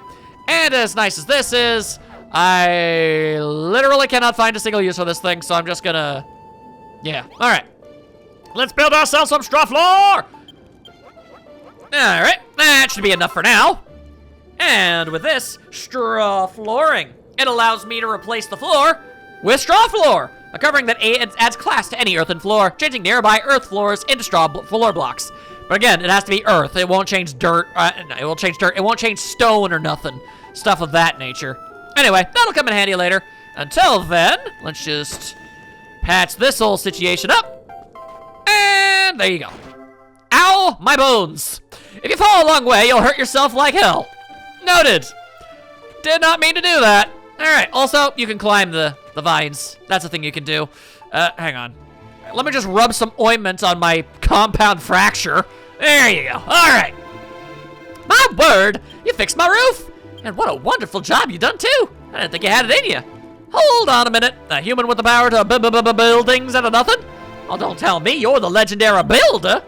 And as nice as this is, I literally cannot find a single use for this thing, so I'm just gonna, yeah. All right. Let's build ourselves some straw floor. All right, that should be enough for now. And with this straw flooring, it allows me to replace the floor with straw floor, a covering that adds class to any earthen floor, changing nearby earth floors into straw floor blocks. But again, it has to be earth. It won't change dirt. No, it won't change dirt. It won't change stone or nothing. Stuff of that nature. Anyway, that'll come in handy later. Until then, let's just patch this whole situation up. And there you go. Ow, my bones. If you fall a long way, you'll hurt yourself like hell. Noted. Did not mean to do that. All right, also, you can climb the vines. That's a thing you can do. Hang on. Let me just rub some ointment on my compound fracture. There you go. All right. My word, you fixed my roof. And what a wonderful job you done, too. I didn't think you had it in you. Hold on a minute. A human with the power to build things out of nothing? Oh, don't tell me you're the legendary builder.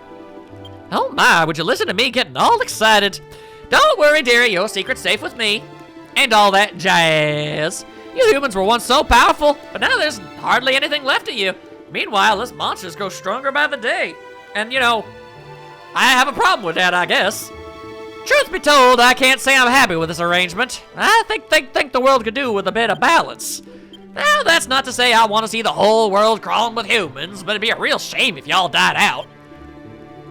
Oh my, would you listen to me getting all excited? Don't worry, dearie, your secret's safe with me. And all that jazz. You humans were once so powerful, but now there's hardly anything left of you. Meanwhile, this monsters grow stronger by the day. And you know, I have a problem with that, I guess. Truth be told, I can't say I'm happy with this arrangement. I think the world could do with a bit of balance. Now, that's not to say I want to see the whole world crawling with humans, but it'd be a real shame if y'all died out.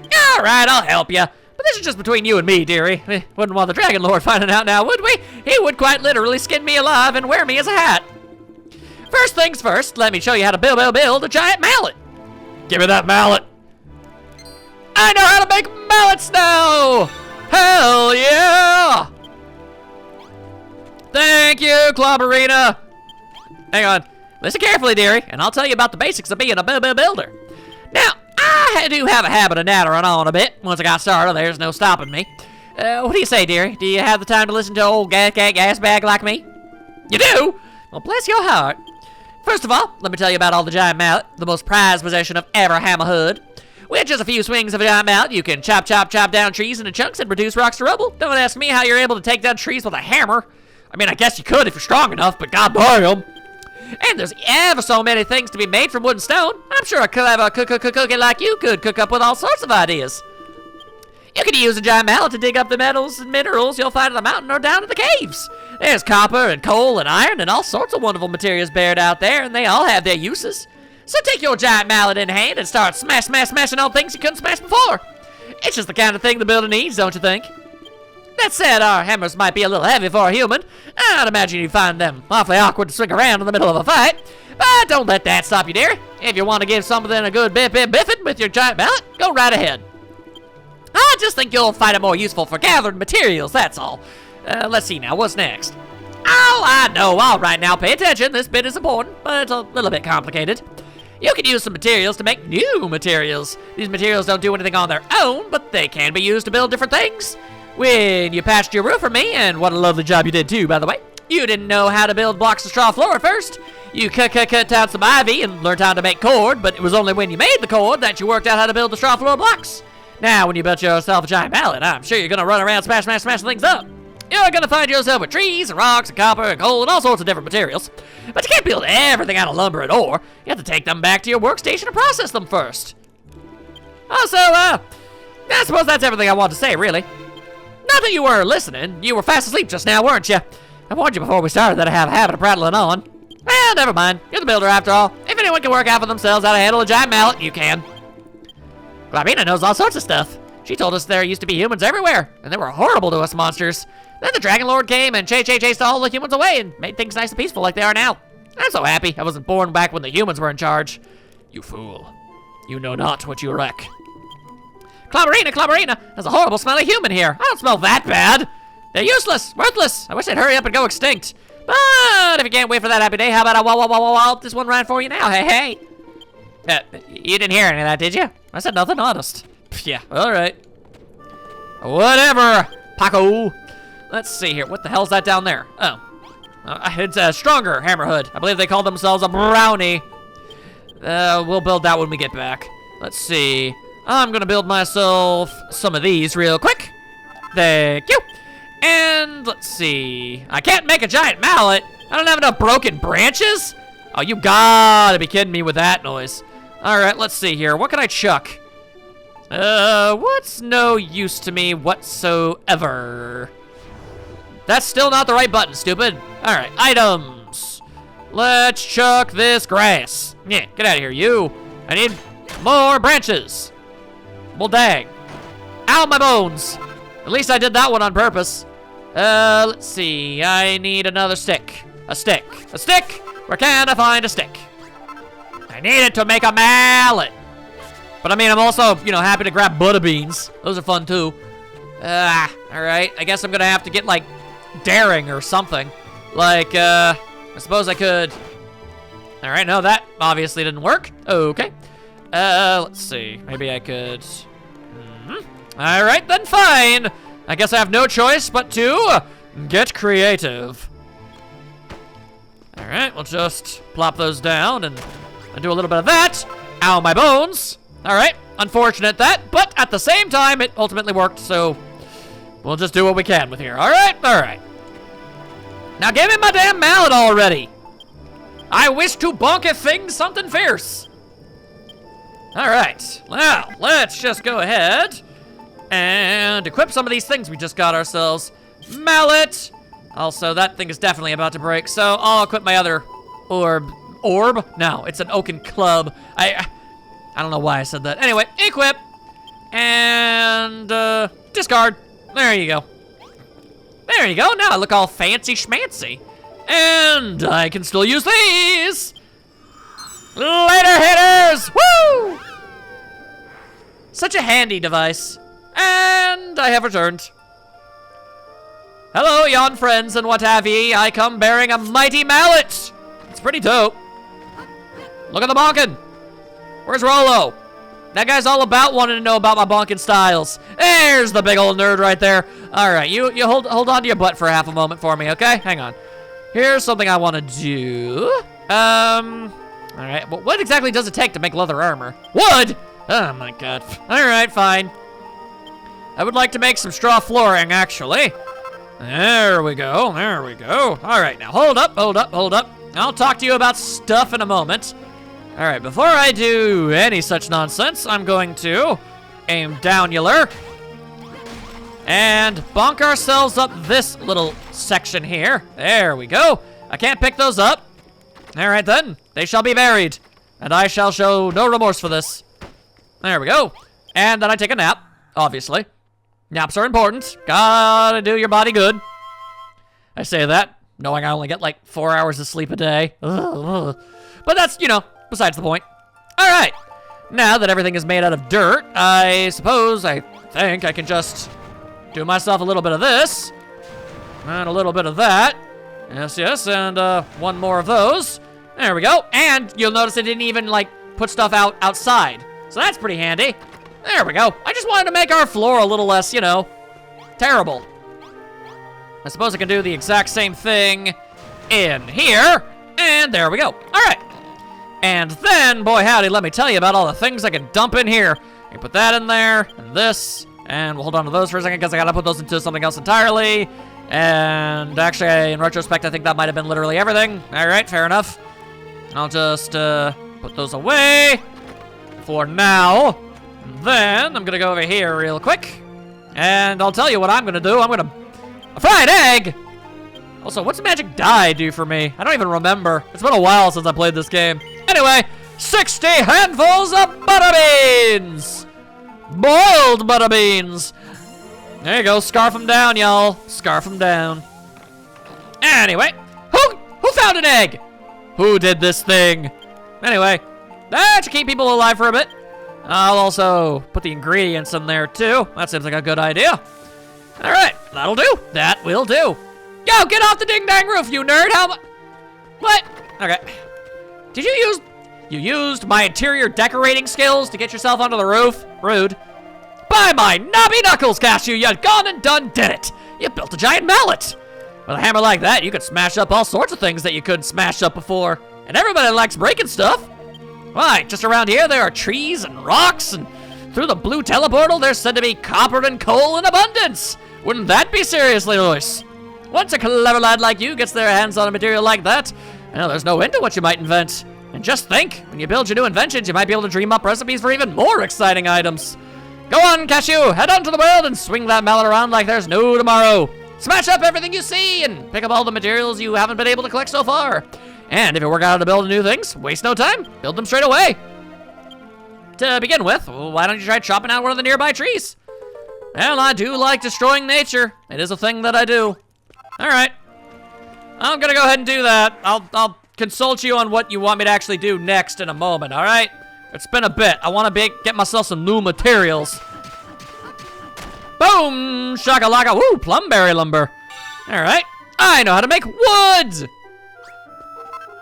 All right, I'll help you. But this is just between you and me, dearie. We wouldn't want the Dragon Lord finding out now, would we? He would quite literally skin me alive and wear me as a hat. First things first, let me show you how to build a giant mallet. Give me that mallet. I know how to make mallets now! Hell yeah! Thank you, Clobberina. Hang on. Listen carefully, dearie, and I'll tell you about the basics of being a builder. Now, I do have a habit of nattering on a bit. Once I got started, there's no stopping me. What do you say, dearie? Do you have the time to listen to an old gas bag like me? You do? Well, bless your heart. First of all, let me tell you about all the giant mallet, the most prized possession of ever hammerhood. With just a few swings of a giant mallet, you can chop down trees into chunks and reduce rocks to rubble. Don't ask me how you're able to take down trees with a hammer. I mean, I guess you could if you're strong enough, but goddamn. And there's ever so many things to be made from wood and stone. I'm sure a clever cookie like you could cook up with all sorts of ideas. You can use a giant mallet to dig up the metals and minerals you'll find in the mountain or down in the caves. There's copper and coal and iron and all sorts of wonderful materials buried out there, and they all have their uses. So take your giant mallet in hand and start smashing all things you couldn't smash before. It's just the kind of thing the builder needs, don't you think? That said, our hammers might be a little heavy for a human. I'd imagine you find them awfully awkward to swing around in the middle of a fight. But don't let that stop you, dear. If you want to give something a good biffing with your giant mallet, go right ahead. I just think you'll find it more useful for gathering materials, that's all. Let's see now, what's next? Oh, I know, all right now, pay attention. This bit is important, but it's a little bit complicated. You can use some materials to make new materials. These materials don't do anything on their own, but they can be used to build different things. When you patched your roof for me, and what a lovely job you did too, by the way, you didn't know how to build blocks of straw floor at first. You cut down some ivy and learned how to make cord, but it was only when you made the cord that you worked out how to build the straw floor blocks. Now, when you built yourself a giant mallet, I'm sure you're gonna run around smashing things up. You're gonna find yourself with trees and rocks and copper and coal and all sorts of different materials. But you can't build everything out of lumber and ore. You have to take them back to your workstation and process them first. Also, I suppose that's everything I want to say, really. Not that you were listening. You were fast asleep just now, weren't you? I warned you before we started that I have a habit of prattling on. Well, never mind. You're the builder after all. If anyone can work out for themselves how to handle a giant mallet, you can. Glabina knows all sorts of stuff. She told us there used to be humans everywhere, and they were horrible to us monsters. Then the Dragon Lord came and chased all the humans away and made things nice and peaceful like they are now. I'm so happy I wasn't born back when the humans were in charge. You fool. You know not what you wreck. Clobberina, there's a horrible smelly human here. I don't smell that bad. They're useless, worthless. I wish they'd hurry up and go extinct. But if you can't wait for that happy day, how about I wall this one right for you now? Hey. You didn't hear any of that, did you? I said nothing, honest. Yeah, all right. Whatever, Paco. Let's see here. What the hell's that down there? Oh. It's a stronger hammerhood. I believe they call themselves a brownie. We'll build that when we get back. Let's see. I'm gonna build myself some of these real quick. Thank you. And let's see. I can't make a giant mallet. I don't have enough broken branches. Oh, you gotta be kidding me with that noise. All right, let's see here. What can I chuck? What's no use to me whatsoever? That's still not the right button, stupid. All right, items. Let's chuck this grass. Yeah, get out of here, you. I need more branches. Well, dang. Ow, my bones. At least I did that one on purpose. Let's see. I need another stick. A stick. Where can I find a stick? I need it to make a mallet. But I mean, I'm also, happy to grab butter beans. Those are fun too. All right. I guess I'm gonna have to get like daring or something. Like, I suppose I could. All right. No, that obviously didn't work. Okay. Let's see. Maybe I could. All right, then fine. I guess I have no choice but to get creative. All right, we'll just plop those down and do a little bit of that. Ow, my bones. All right, unfortunate that, but at the same time, it ultimately worked, so we'll just do what we can with here. All right. Now give me my damn mallet already. I wish to bonk a thing something fierce. All right, now let's just go ahead And equip some of these things we just got ourselves. Mallet. Also, that thing is definitely about to break, so I'll equip my other orb. Orb? No, it's an oaken club. I don't know why I said that. Anyway, equip. And discard. There you go. There you go. Now I look all fancy schmancy. And I can still use these. Later, hitters! Woo! Such a handy device. And I have returned. Hello, yon friends and what have ye. I come bearing a mighty mallet. It's pretty dope. Look at the bonkin'. Where's Rolo? That guy's all about wanting to know about my bonkin' styles. There's the big old nerd right there. All right, you hold on to your butt for half a moment for me, okay? Hang on. Here's something I want to do. All right, well, what exactly does it take to make leather armor? Wood! Oh my god. All right, fine. I would like to make some straw flooring, actually. There we go, there we go. All right, now hold up. I'll talk to you about stuff in a moment. All right, before I do any such nonsense, I'm going to aim downular and bonk ourselves up this little section here. There we go. I can't pick those up. All right then, they shall be buried, and I shall show no remorse for this. There we go. And then I take a nap, obviously. Naps are important. Gotta do your body good. I say that, knowing I only get like 4 hours of sleep a day. Ugh. But that's, you know, besides the point. All right. Now that everything is made out of dirt, I think I can just do myself a little bit of this. And a little bit of that. Yes, and one more of those. There we go. And you'll notice I didn't even, like, put stuff outside. So that's pretty handy. There we go. I just wanted to make our floor a little less, you know, terrible. I suppose I can do the exact same thing in here. And there we go. All right. And then, boy howdy, let me tell you about all the things I can dump in here. I can put that in there, and this, and we'll hold on to those for a second because I gotta put those into something else entirely. And actually, in retrospect, I think that might have been literally everything. All right, fair enough. I'll just put those away for now. Then I'm gonna go over here real quick, and I'll tell you what I'm gonna do. A fried egg! Also, what's magic dye do for me? I don't even remember. It's been a while since I played this game. Anyway, 60 handfuls of butter beans! Boiled butter beans! There you go, scarf them down, y'all. Scarf them down. Anyway, who found an egg? Who did this thing? Anyway, that should keep people alive for a bit. I'll also put the ingredients in there too. That seems like a good idea. All right, that'll do. That will do. Yo, get off the ding-dang roof, you nerd. What? Okay. You used my interior decorating skills to get yourself onto the roof? Rude. By my knobby knuckles, Cashew, you gone and done did it. You built a giant mallet. With a hammer like that, you could smash up all sorts of things that you couldn't smash up before. And everybody likes breaking stuff. Why, just around here there are trees and rocks, and through the blue teleportal there's said to be copper and coal in abundance. Wouldn't that be seriously nice? Once a clever lad like you gets their hands on a material like that, well, there's no end to what you might invent. And just think, when you build your new inventions, you might be able to dream up recipes for even more exciting items. Go on, Cashew, head on to the world and swing that mallet around like there's no tomorrow. Smash up everything you see and pick up all the materials you haven't been able to collect so far. And if you work out how to build new things, waste no time, build them straight away. To begin with, why don't you try chopping out one of the nearby trees? Well, I do like destroying nature. It is a thing that I do. All right, I'm gonna go ahead and do that. I'll consult you on what you want me to actually do next in a moment, all right? It's been a bit. I want to get myself some new materials. Boom! Shakalaka! Woo! Plumberry lumber. All right. I know how to make wood!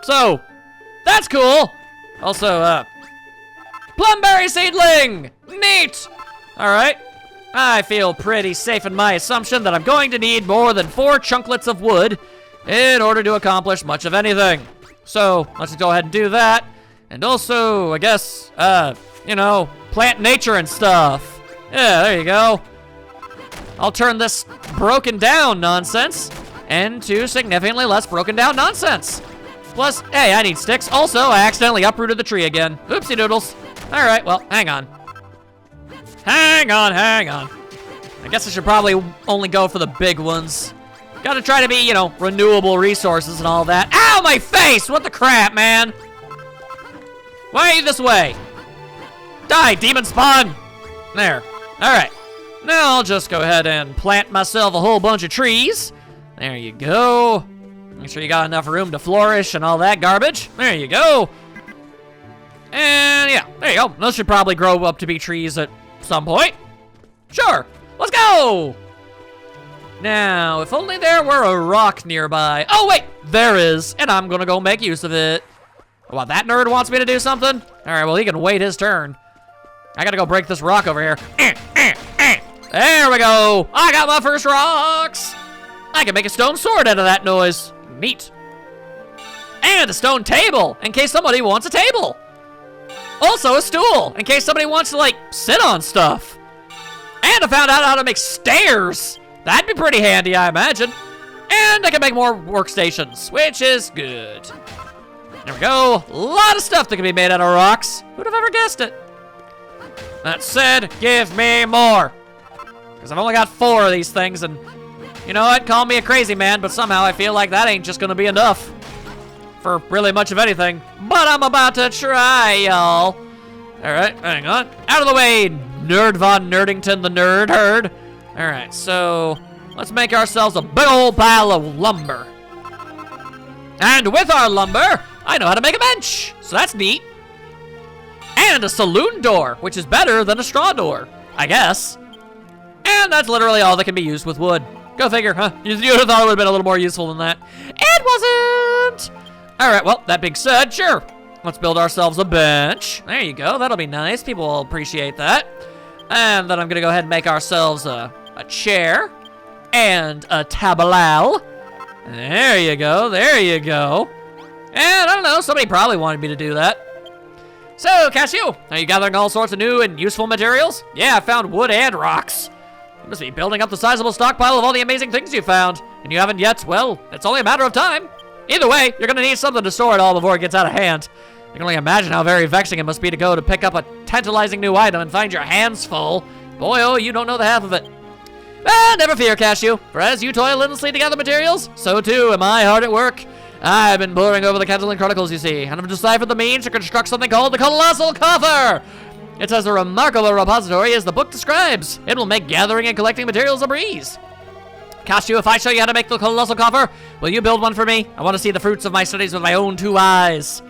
So, that's cool. Also, plumberry seedling! Neat! All right. I feel pretty safe in my assumption that I'm going to need more than 4 chunklets of wood in order to accomplish much of anything. So, let's just go ahead and do that. And also, I guess, you know, plant nature and stuff. Yeah, there you go. I'll turn this broken down nonsense into significantly less broken down nonsense. Plus, hey, I need sticks. Also, I accidentally uprooted the tree again. Oopsie doodles. All right, well, hang on. Hang on. I guess I should probably only go for the big ones. Gotta try to be, you know, renewable resources and all that. Ow, my face! What the crap, man? Why are you this way? Die, demon spawn! There. Alright. Now I'll just go ahead and plant myself a whole bunch of trees. There you go. Make sure you got enough room to flourish and all that garbage. There you go. And yeah, there you go. Those should probably grow up to be trees at some point. Sure. Let's go! Now, if only there were a rock nearby. Oh, wait, there is, and I'm gonna go make use of it. What, that nerd wants me to do something? All right, well, he can wait his turn. I gotta go break this rock over here. There we go. I got my first rocks. I can make a stone sword out of that noise. Neat. And a stone table, in case somebody wants a table. Also a stool, in case somebody wants to, like, sit on stuff. And I found out how to make stairs. That'd be pretty handy, I imagine. And I can make more workstations, which is good. There we go. A lot of stuff that can be made out of rocks. Who'd have ever guessed it? That said, give me more. Because I've only got 4 of these things, and you know what? Call me a crazy man, but somehow I feel like that ain't just gonna be enough for really much of anything. But I'm about to try, y'all. All right, hang on. Out of the way, Nerd Von Nerdington the Nerd Herd. All right, so let's make ourselves a big old pile of lumber. And with our lumber, I know how to make a bench, so that's neat. And a saloon door, which is better than a straw door, I guess. And that's literally all that can be used with wood. Go figure, huh? You'd have thought it would have been a little more useful than that. It wasn't! All right, well, that being said, sure. Let's build ourselves a bench. There you go, that'll be nice. People will appreciate that. And then I'm gonna go ahead and make ourselves a chair and a tableau. There you go, there you go. And I don't know, somebody probably wanted me to do that. So, Cashew, are you gathering all sorts of new and useful materials? Yeah, I found wood and rocks. You must be building up the sizable stockpile of all the amazing things you found. And you haven't yet, well, it's only a matter of time. Either way, you're gonna need something to store it all before it gets out of hand. I can only imagine how very vexing it must be to go to pick up a tantalizing new item and find your hands full. Boy, oh, you don't know the half of it. But never fear, Cashew, for as you toil endlessly to gather materials, so too am I hard at work. I've been poring over the Catalan Chronicles, you see, and I've deciphered the means to construct something called the Colossal Coffer. It's as a remarkable repository as the book describes. It will make gathering and collecting materials a breeze. Cashew, if I show you how to make the Colossal Coffer, will you build one for me? I want to see the fruits of my studies with my own 2 eyes.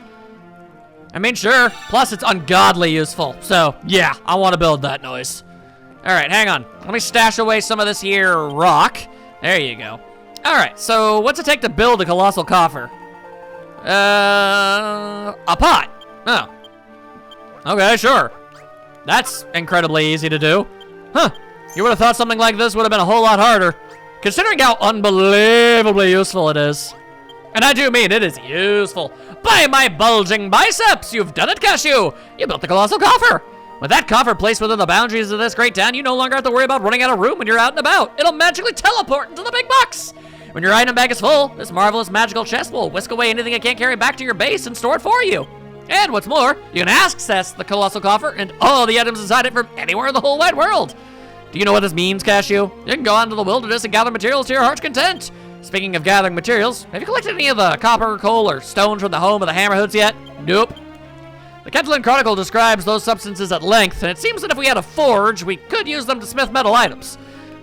I mean, sure. Plus, it's ungodly useful. So, yeah, I want to build that noise. All right, hang on. Let me stash away some of this here rock. There you go. All right, so what's it take to build a Colossal Coffer? A pot. Oh. Okay, sure. That's incredibly easy to do. Huh. You would have thought something like this would have been a whole lot harder, considering how unbelievably useful it is. And I do mean it is useful. By my bulging biceps, you've done it, Cashew. You built the Colossal Coffer. With that coffer placed within the boundaries of this great town, you no longer have to worry about running out of room when you're out and about. It'll magically teleport into the big box. When your item bag is full, this marvelous magical chest will whisk away anything it can't carry back to your base and store it for you. And what's more, you can access the Colossal Coffer and all the items inside it from anywhere in the whole wide world. Do you know what this means, Cashew? You can go out into the wilderness and gather materials to your heart's content. Speaking of gathering materials, have you collected any of the copper, coal, or stones from the home of the Hammerhoods yet? Nope. The Catalan Chronicle describes those substances at length, and it seems that if we had a forge, we could use them to smith metal items.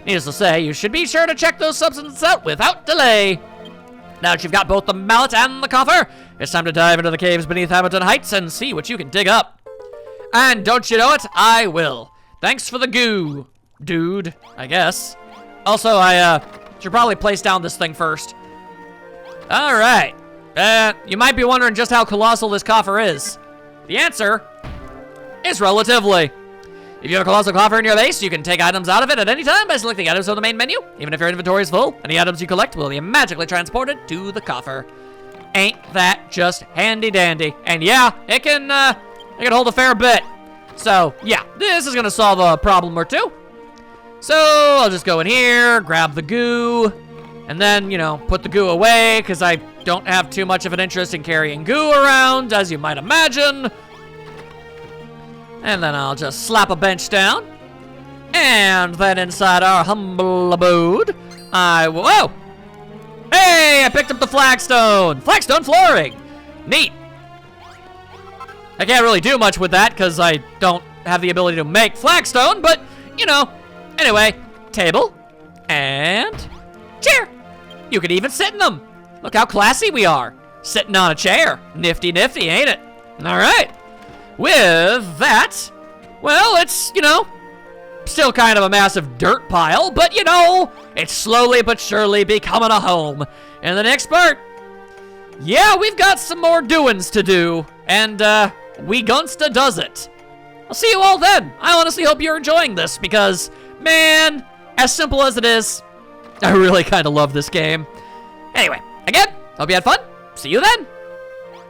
Needless to say, you should be sure to check those substances out without delay. Now that you've got both the mallet and the coffer, it's time to dive into the caves beneath Hamilton Heights and see what you can dig up. And don't you know it? I will. Thanks for the goo, dude, I guess. Also, I should probably place down this thing first. All right. You might be wondering just how colossal this coffer is. The answer is relatively. If you have a Colossal Coffer in your base, you can take items out of it at any time by selecting items from the main menu. Even if your inventory is full, any items you collect will be magically transported to the coffer. Ain't that just handy dandy? And yeah, it can hold a fair bit. So yeah, this is gonna solve a problem or two. So I'll just go in here, grab the goo, and then, you know, put the goo away because I don't have too much of an interest in carrying goo around, as you might imagine. And then I'll just slap a bench down. And then inside our humble abode, whoa! Hey, I picked up the flagstone! Flagstone flooring! Neat. I can't really do much with that because I don't have the ability to make flagstone, but, you know. Anyway, table and chair. You could even sit in them. Look how classy we are. Sitting on a chair. Nifty, nifty, ain't it? All right. With that, well, it's, you know, still kind of a massive dirt pile, but, you know, it's slowly but surely becoming a home. In the next part, yeah, we've got some more doings to do, and, we gunsta does it. I'll see you all then. I honestly hope you're enjoying this because, man, as simple as it is, I really kind of love this game. Anyway, again, hope you had fun. See you then.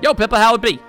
Yo, Pippa, how it be?